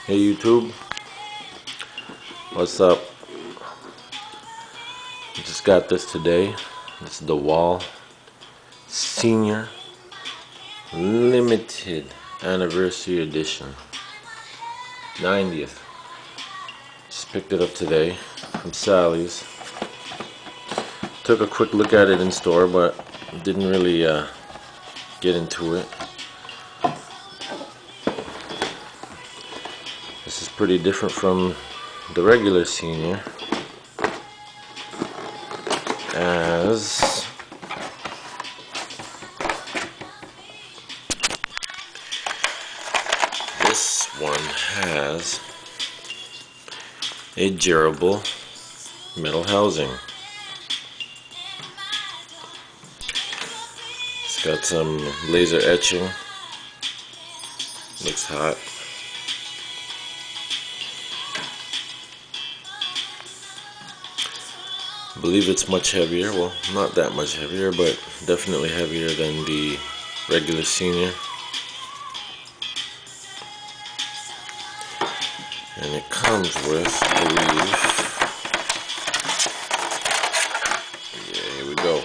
Hey YouTube, what's up? Just got this today. This is the Wall Senior Limited Anniversary Edition, 90th. Just picked it up today from Sally's. Took a quick look at it in store, but didn't really get into it. This is pretty different from the regular Senior, as this one has a durable metal housing. It's got some laser etching. Looks hot. I believe it's much heavier. Well, not that much heavier, but definitely heavier than the regular Senior. And it comes with, I believe, yeah, here we go.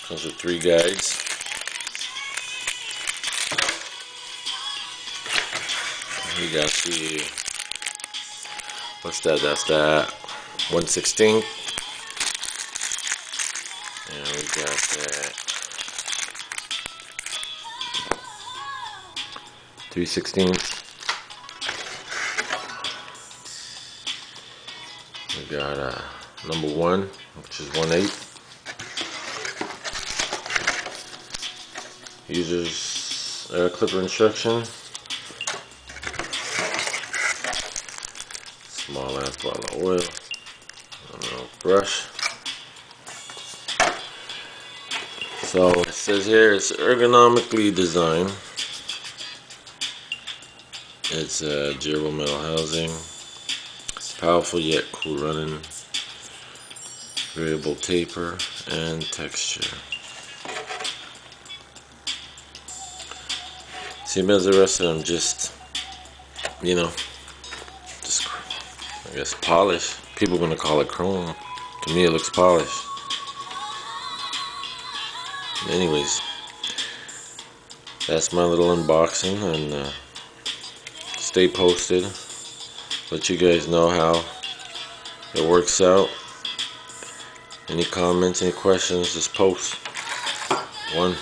Comes with 3 guides. We got the, what's that? That's that 1/16. And we got that 3/16. We got number 1, which is 1/8. User's clipper instruction. Small ass bottle of oil. A little brush. So it says here it's ergonomically designed. It's a durable metal housing. It's powerful yet cool running. Variable taper and texture. Same as the rest of them, just, you know, just, I guess, polish. People are gonna call it chrome. To me, it looks polished. Anyways, that's my little unboxing, and stay posted. Let you guys know how it works out. Any comments, any questions, just post. 1.